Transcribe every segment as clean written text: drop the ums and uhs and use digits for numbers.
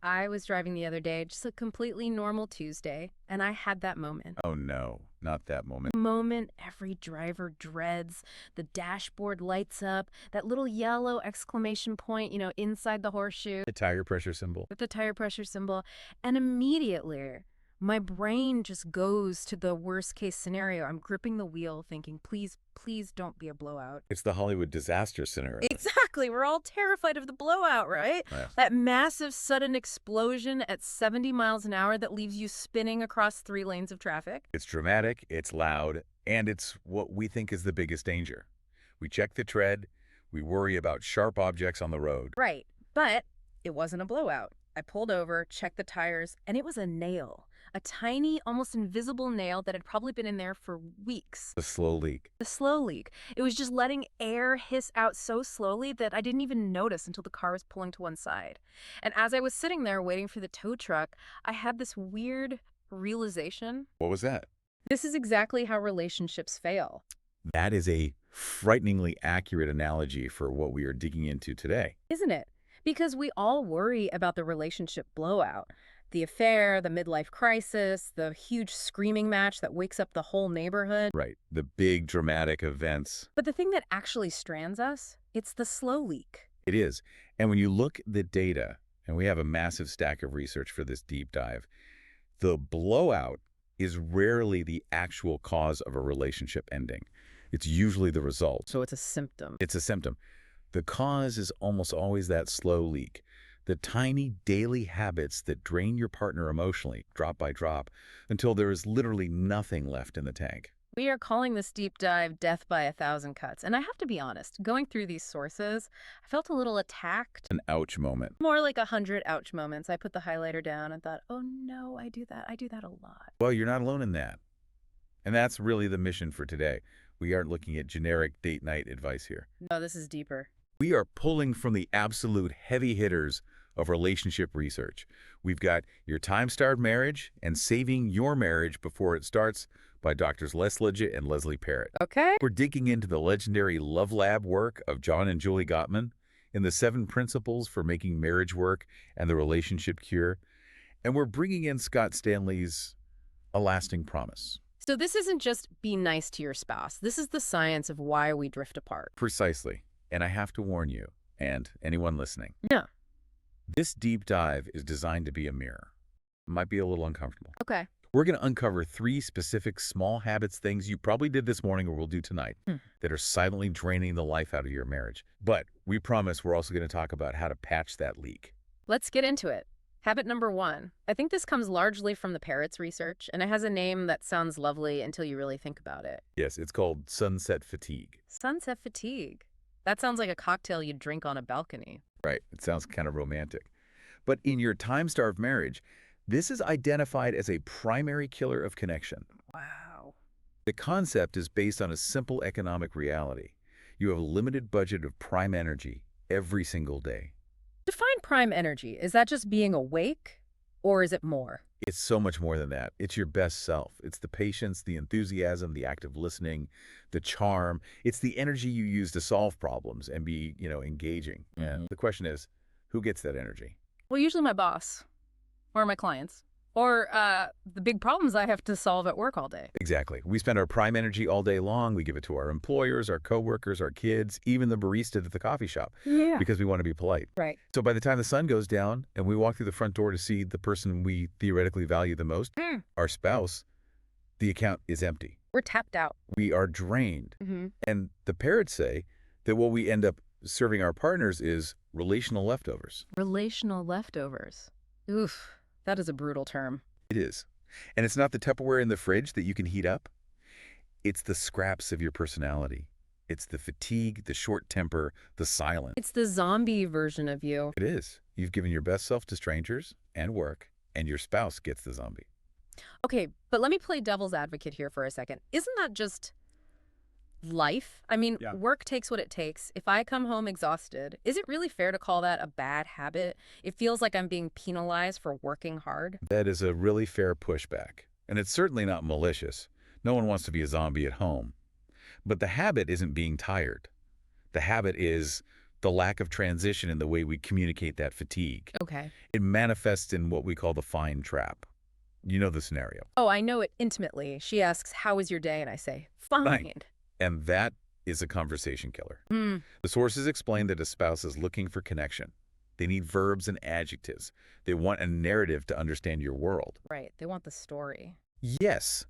I was driving the other day, just a completely normal Tuesday, and I had that moment. Oh no, not that moment. Moment every driver dreads. The dashboard lights up, that little yellow exclamation point, inside the horseshoe The tire pressure symbol. with the tire pressure symbol, and immediately my brain just goes to the worst case scenario. I'm gripping the wheel thinking, please, please don't be a blowout. It's the Hollywood disaster scenario. Exactly. We're all terrified of the blowout, right? Yeah. That massive sudden explosion at 70 miles an hour that leaves you spinning across 3 lanes of traffic. It's dramatic, it's loud, and it's what we think is the biggest danger. We check the tread, we worry about sharp objects on the road. Right. But it wasn't a blowout. I pulled over, checked the tires, and it was a nail. A tiny, almost invisible nail that had probably been in there for weeks. The slow leak. The slow leak. It was just letting air hiss out so slowly that I didn't even notice until the car was pulling to one side. And as I was sitting there waiting for the tow truck, I had this weird realization. What was that? This is exactly how relationships fail. That is a frighteningly accurate analogy for what we are digging into today. Isn't it? Because we all worry about the relationship blowout. The affair, the midlife crisis, the huge screaming match that wakes up the whole neighborhood. Right. The big dramatic events. But the thing that actually strands us, it's the slow leak. It is. And when you look at the data, and we have a massive stack of research for this deep dive, the blowout is rarely the actual cause of a relationship ending. It's usually the result. So it's a symptom. It's a symptom. The cause is almost always that slow leak. The tiny daily habits that drain your partner emotionally, drop by drop, until there is literally nothing left in the tank. We are calling this deep dive Death by a Thousand Cuts. And I have to be honest, going through these sources, I felt a little attacked. An ouch moment. More like 100 ouch moments. I put the highlighter down and thought, oh no, I do that. I do that a lot. Well, you're not alone in that. And that's really the mission for today. We aren't looking at generic date night advice here. No, this is deeper. We are pulling from the absolute heavy hitters of relationship research. We've got Your Time-Starved Marriage and Saving Your Marriage Before It Starts by Drs. Leslie and Leslie Parrott. Okay. We're digging into the legendary Love Lab work of John and Julie Gottman in the 7 Principles for Making Marriage Work and the Relationship Cure. And we're bringing in Scott Stanley's A Lasting Promise. So this isn't just be nice to your spouse. This is the science of why we drift apart. Precisely. And I have to warn you, and anyone listening, Yeah. this deep dive is designed to be a mirror. It might be a little uncomfortable. Okay. We're going to uncover 3 specific small habits, things you probably did this morning or will do tonight, that are silently draining the life out of your marriage. But we promise we're also going to talk about how to patch that leak. Let's get into it. Habit number 1. I think this comes largely from the Parrott's research, and it has a name that sounds lovely until you really think about it. Yes, it's called sunset fatigue. Sunset fatigue. That sounds like a cocktail you'd drink on a balcony. Right. It sounds kind of romantic. But in Your Time-Starved Marriage, this is identified as a primary killer of connection. Wow. The concept is based on a simple economic reality. You have a limited budget of prime energy every single day. Define prime energy. Is that just being awake, or is it more? It's so much more than that. It's your best self. It's the patience, the enthusiasm, the active listening, the charm. It's the energy you use to solve problems and be, engaging. And the question is, who gets that energy? Well, usually my boss, or my clients, or the big problems I have to solve at work all day. Exactly. We spend our prime energy all day long. We give it to our employers, our coworkers, our kids, even the barista at the coffee shop, because we want to be polite. Right. So by the time the sun goes down and we walk through the front door to see the person we theoretically value the most, our spouse, the account is empty. We're tapped out. We are drained. And the Parrots say that what we end up serving our partners is relational leftovers. Relational leftovers. Oof. That is a brutal term. It is. And it's not the Tupperware in the fridge that you can heat up. It's the scraps of your personality. It's the fatigue, the short temper, the silence. It's the zombie version of you. It is. You've given your best self to strangers and work, and your spouse gets the zombie. Okay, but let me play devil's advocate here for a second. Isn't that just life? I mean, work takes what it takes. If I come home exhausted, is it really fair to call that a bad habit? It feels like I'm being penalized for working hard. That is a really fair pushback. And it's certainly not malicious. No one wants to be a zombie at home. But the habit isn't being tired. The habit is the lack of transition in the way we communicate that fatigue. Okay. It manifests in what we call the fine trap. You know the scenario. Oh, I know it intimately. She asks, "How was your day?" And I say, "Fine." And that is a conversation killer. Mm. The sources explain that a spouse is looking for connection. They need verbs and adjectives. They want a narrative to understand your world. Right. They want the story. Yes,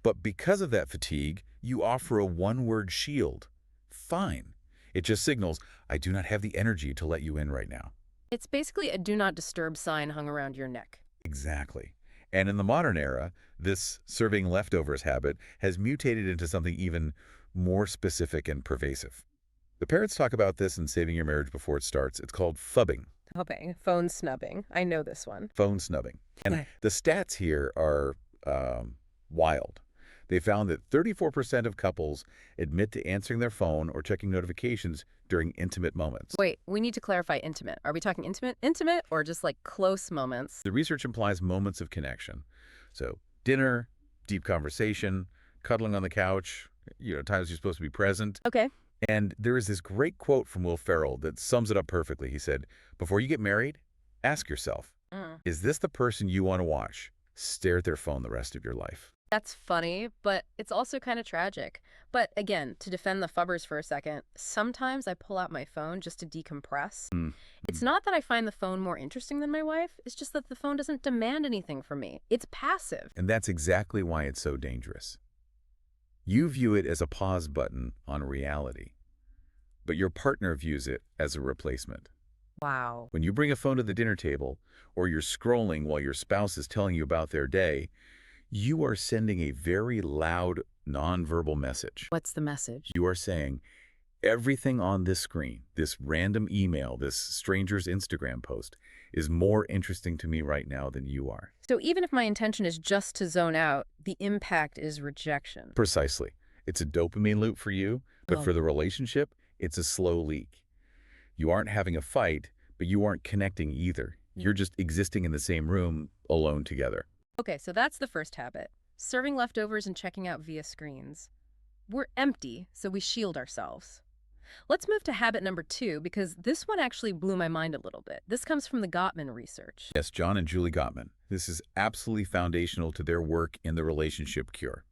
but because of that fatigue, you offer a one-word shield. Fine. It just signals, I do not have the energy to let you in right now. It's basically a do not disturb sign hung around your neck. Exactly. And in the modern era, this serving leftovers habit has mutated into something even more specific and pervasive. The parents talk about this in Saving Your Marriage Before It Starts. It's called phubbing. Phubbing. Phone snubbing. I know this one. Phone snubbing. And the stats here are wild. They found that 34% of couples admit to answering their phone or checking notifications during intimate moments. Wait, we need to clarify intimate. Are we talking intimate, or just like close moments? The research implies moments of connection. So dinner, deep conversation, cuddling on the couch, times you're supposed to be present. Okay. And there is this great quote from Will Ferrell that sums it up perfectly. He said, before you get married, ask yourself, is this the person you want to watch? Stare at their phone the rest of your life. That's funny, but it's also kind of tragic. But again, to defend the phubbers for a second, sometimes I pull out my phone just to decompress. It's not that I find the phone more interesting than my wife. It's just that the phone doesn't demand anything from me. It's passive. And that's exactly why it's so dangerous. You view it as a pause button on reality, but your partner views it as a replacement. Wow. When you bring a phone to the dinner table, or you're scrolling while your spouse is telling you about their day, you are sending a very loud, nonverbal message. What's the message? You are saying, everything on this screen, this random email, this stranger's Instagram post, is more interesting to me right now than you are. So even if my intention is just to zone out, the impact is rejection. Precisely. It's a dopamine loop for you, but for the relationship, it's a slow leak. You aren't having a fight, but you aren't connecting either. You're just existing in the same room, alone together. Okay, so that's the first habit. Serving leftovers and checking out via screens. We're empty, so we shield ourselves. Let's move to habit number 2, because this one actually blew my mind a little bit. This comes from the Gottman research. Yes, John and Julie Gottman. This is absolutely foundational to their work in the relationship cure.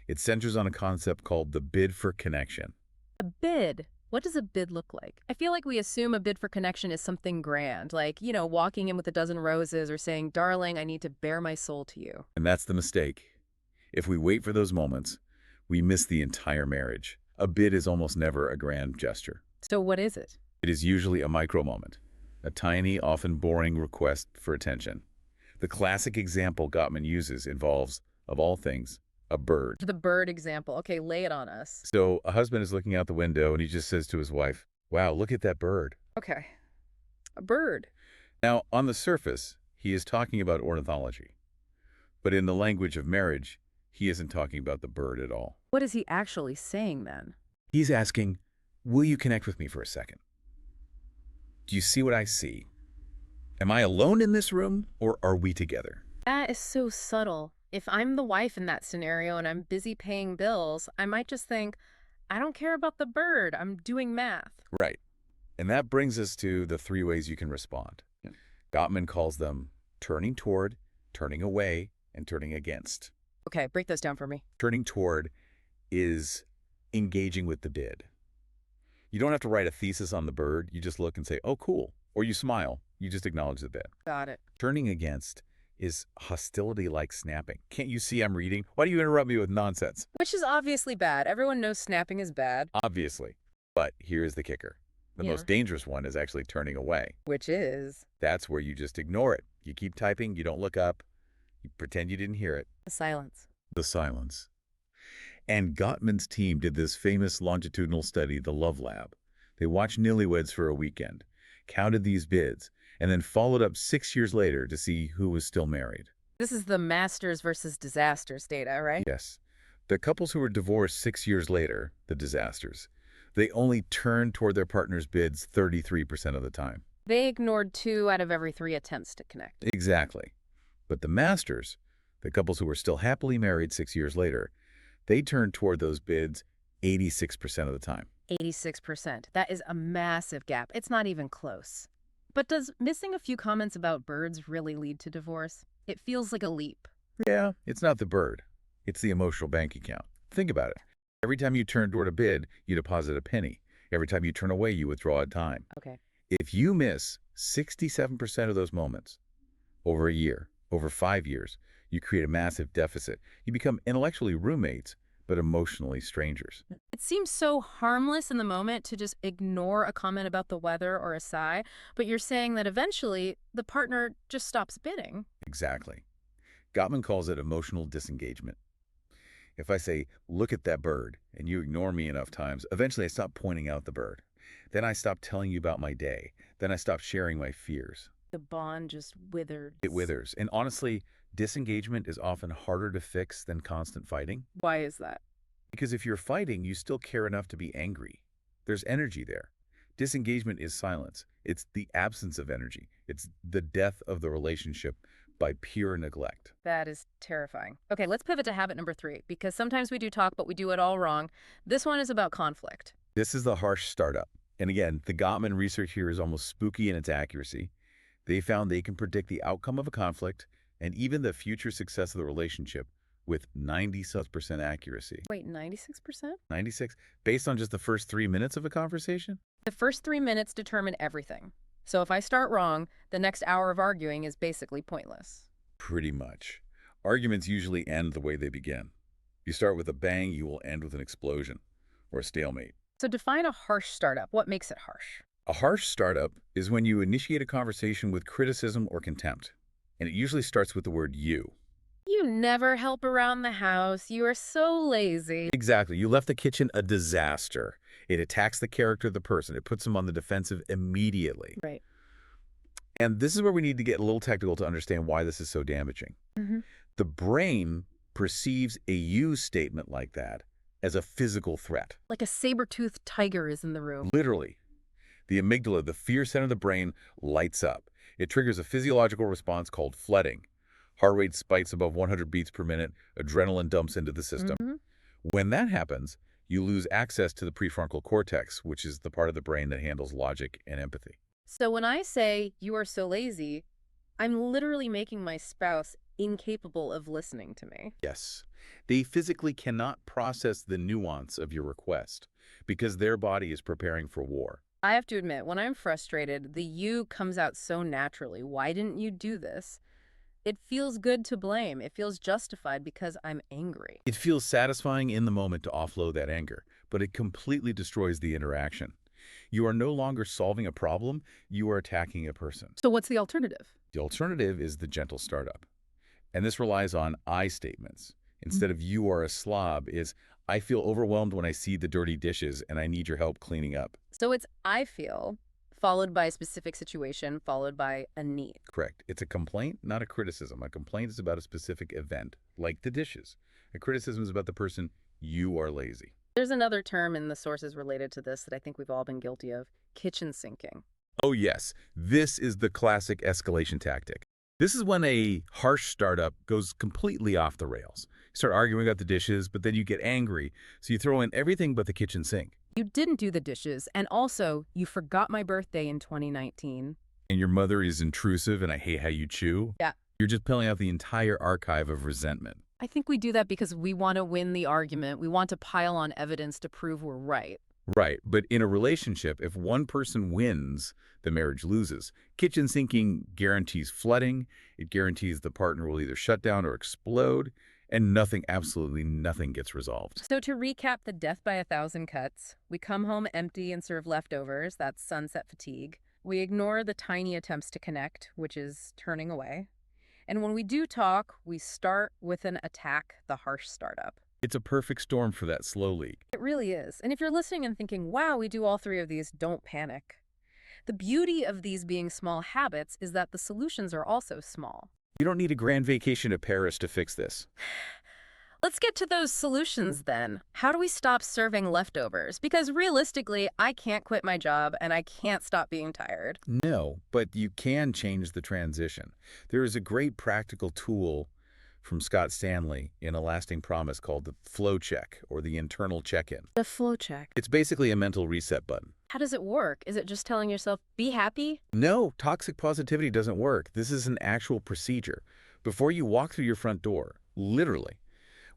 It centers on a concept called the bid for connection. A bid? What does a bid look like? I feel like we assume a bid for connection is something grand, like, walking in with a dozen roses or saying, "Darling, I need to bare my soul to you." And that's the mistake. If we wait for those moments, we miss the entire marriage. A bid is almost never a grand gesture. So what is it? It is usually a micro moment, a tiny, often boring request for attention. The classic example Gottman uses involves, of all things, a bird. The bird example. Okay, lay it on us. So a husband is looking out the window and he just says to his wife, "Wow, look at that bird." Okay. A bird. Now, on the surface, he is talking about ornithology. But in the language of marriage, he isn't talking about the bird at all. What is he actually saying then? He's asking, will you connect with me for a second? Do you see what I see? Am I alone in this room, or are we together? That is so subtle. If I'm the wife in that scenario and I'm busy paying bills, I might just think, I don't care about the bird. I'm doing math. Right. And that brings us to the 3 ways you can respond. Gottman calls them turning toward, turning away, and turning against. Okay, break those down for me. Turning toward is engaging with the bid. You don't have to write a thesis on the bird. You just look and say, oh, cool. Or you smile. You just acknowledge the bid. Got it. Turning against is hostility like snapping. Can't you see I'm reading? Why do you interrupt me with nonsense? Which is obviously bad. Everyone knows snapping is bad. Obviously. But here's the kicker. The most dangerous one is actually turning away. Which is? That's where you just ignore it. You keep typing, you don't look up, you pretend you didn't hear it. The silence. The silence. And Gottman's team did this famous longitudinal study, the Love Lab. They watched newlyweds for a weekend, counted these bids, and then followed up 6 years later to see who was still married. This is the masters versus disasters data, right? Yes. The couples who were divorced 6 years later, the disasters, they only turned toward their partner's bids 33% of the time. They ignored 2 out of every 3 attempts to connect. Exactly. But the masters, the couples who were still happily married 6 years later, they turned toward those bids 86% of the time. 86%. That is a massive gap. It's not even close. But does missing a few comments about birds really lead to divorce? It feels like a leap. Yeah, it's not the bird. It's the emotional bank account. Think about it. Every time you turn toward a bid, you deposit a penny. Every time you turn away, you withdraw a dime. Okay. If you miss 67% of those moments over a year, over 5 years, you create a massive deficit. You become intellectually roommates, but emotionally strangers. It seems so harmless in the moment to just ignore a comment about the weather or a sigh, but you're saying that eventually the partner just stops bidding. Exactly. Gottman calls it emotional disengagement. If I say, look at that bird, and you ignore me enough times, eventually I stop pointing out the bird. Then I stop telling you about my day. Then I stop sharing my fears. The bond just withers. It withers. And honestly, disengagement is often harder to fix than constant fighting. Why is that? Because if you're fighting, you still care enough to be angry. There's energy there. Disengagement is silence. It's the absence of energy. It's the death of the relationship by pure neglect. That is terrifying. Okay, let's pivot to habit number 3, because sometimes we do talk, but we do it all wrong. This one is about conflict. This is the harsh startup. And again, the Gottman research here is almost spooky in its accuracy. They found they can predict the outcome of a conflict and even the future success of the relationship with 90+% accuracy. Wait, 96%? 96? Based on just the first 3 minutes of a conversation? The first 3 minutes determine everything. So if I start wrong, the next hour of arguing is basically pointless. Pretty much. Arguments usually end the way they begin. You start with a bang, you will end with an explosion or a stalemate. So define a harsh startup. What makes it harsh? A harsh startup is when you initiate a conversation with criticism or contempt, and it usually starts with the word you. You never help around the house. You are so lazy. Exactly. You left the kitchen a disaster. It attacks the character of the person. It puts them on the defensive immediately. Right. And this is where we need to get a little technical to understand why this is so damaging. The brain perceives a you statement like that as a physical threat. Like a saber-toothed tiger is in the room. Literally. The amygdala, the fear center of the brain, lights up. It triggers a physiological response called flooding. Heart rate spikes above 100 beats per minute. Adrenaline dumps into the system. When that happens, you lose access to the prefrontal cortex, which is the part of the brain that handles logic and empathy. So when I say, you are so lazy, I'm literally making my spouse incapable of listening to me. Yes. They physically cannot process the nuance of your request because their body is preparing for war. I have to admit, when I'm frustrated, the you comes out so naturally. Why didn't you do this? It feels good to blame. It feels justified because I'm angry. It feels satisfying in the moment to offload that anger, but it completely destroys the interaction. You are no longer solving a problem, you are attacking a person. So what's the alternative? The alternative is the gentle startup. And this relies on I statements. Instead of you are a slob is I feel overwhelmed when I see the dirty dishes and I need your help cleaning up. So it's I feel, followed by a specific situation, followed by a need. Correct. It's a complaint, not a criticism. A complaint is about a specific event, like the dishes. A criticism is about the person, you are lazy. There's another term in the sources related to this that I think we've all been guilty of, kitchen sinking. Oh yes, this is the classic escalation tactic. This is when a harsh startup goes completely off the rails. You start arguing about the dishes, but then you get angry, so you throw in everything but the kitchen sink. You didn't do the dishes, and also, you forgot my birthday in 2019. And your mother is intrusive, and I hate how you chew. Yeah. You're just pulling out the entire archive of resentment. I think we do that because we want to win the argument. We want to pile on evidence to prove we're right. Right, but in a relationship, if one person wins, the marriage loses. Kitchen sinking guarantees flooding. It guarantees the partner will either shut down or explode, and nothing, absolutely nothing gets resolved. So to recap the death by 1,000 cuts, we come home empty and serve leftovers. That's sunset fatigue. We ignore the tiny attempts to connect, which is turning away. And when we do talk, we start with an attack, the harsh startup. It's a perfect storm for that slow leak. It really is. And if you're listening and thinking, wow, we do all 3 of these, don't panic. The beauty of these being small habits is that the solutions are also small. You don't need a grand vacation to Paris to fix this. Let's get to those solutions then. How do we stop serving leftovers? Because realistically, I can't quit my job and I can't stop being tired. No, but you can change the transition. There is a great practical tool from Scott Stanley in A Lasting Promise called the flow check or the internal check-in. The flow check. It's basically a mental reset button. How does it work? Is it just telling yourself, be happy? No, toxic positivity doesn't work. This is an actual procedure. Before you walk through your front door, literally,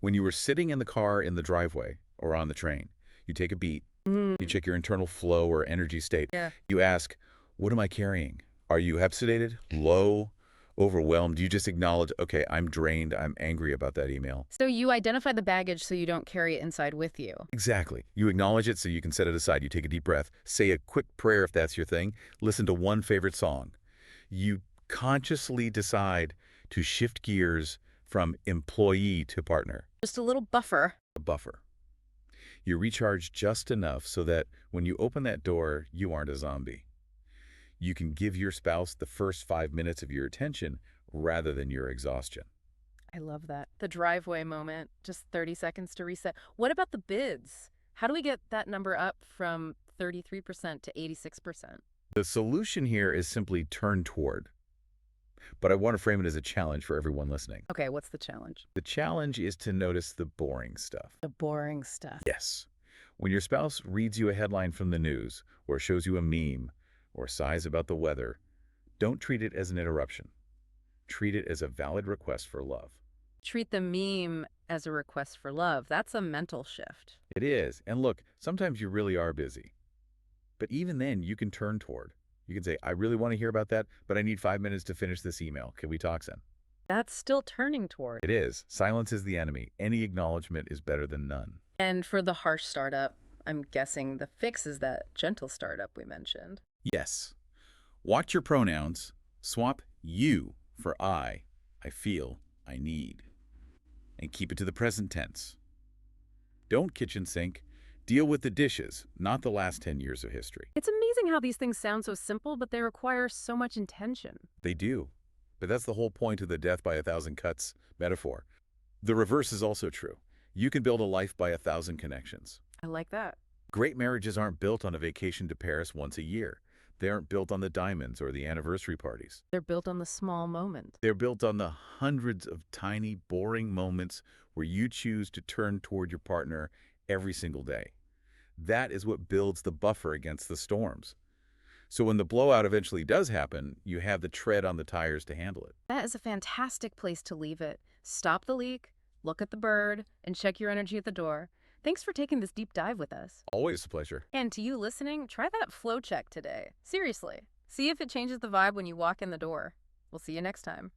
when you were sitting in the car in the driveway or on the train, you take a beat, you check your internal flow or energy state. Yeah. You ask, what am I carrying? Are you episedated, low, overwhelmed? You just acknowledge, okay, I'm drained, I'm angry about that email. So you identify the baggage so you don't carry it inside with you. Exactly. You acknowledge it so you can set it aside. You take a deep breath, say a quick prayer if that's your thing, listen to one favorite song. You consciously decide to shift gears from employee to partner. Just a little buffer. A buffer. You recharge just enough so that when you open that door, you aren't a zombie. You can give your spouse the first 5 minutes of your attention rather than your exhaustion. I love that. The driveway moment, just 30 seconds to reset. What about the bids? How do we get that number up from 33% to 86%? The solution here is simply turn toward. But I want to frame it as a challenge for everyone listening. Okay, what's the challenge? The challenge is to notice the boring stuff. The boring stuff. Yes. When your spouse reads you a headline from the news or shows you a meme or sighs about the weather, don't treat it as an interruption. Treat it as a valid request for love. Treat the meme as a request for love. That's a mental shift. It is. And look, sometimes you really are busy. But even then, you can turn toward. You can say, I really want to hear about that, but I need 5 minutes to finish this email. Can we talk then? That's still turning toward. It is. Silence is the enemy. Any acknowledgement is better than none. And for the harsh startup, I'm guessing the fix is that gentle startup we mentioned. Yes. Watch your pronouns. Swap you for I feel, I need. And keep it to the present tense. Don't kitchen sink. Deal with the dishes, not the last 10 years of history. It's amazing how these things sound so simple, but they require so much intention. They do. But that's the whole point of the death by 1,000 cuts metaphor. The reverse is also true. You can build a life by 1,000 connections. I like that. Great marriages aren't built on a vacation to Paris once a year. They aren't built on the diamonds or the anniversary parties. They're built on the small moment. They're built on the hundreds of tiny, boring moments where you choose to turn toward your partner every single day. That is what builds the buffer against the storms. So when the blowout eventually does happen, you have the tread on the tires to handle it. That is a fantastic place to leave it. Stop the leak, look at the bird, and check your energy at the door. Thanks for taking this deep dive with us. Always a pleasure. And to you listening, try that flow check today. Seriously. See if it changes the vibe when you walk in the door. We'll see you next time.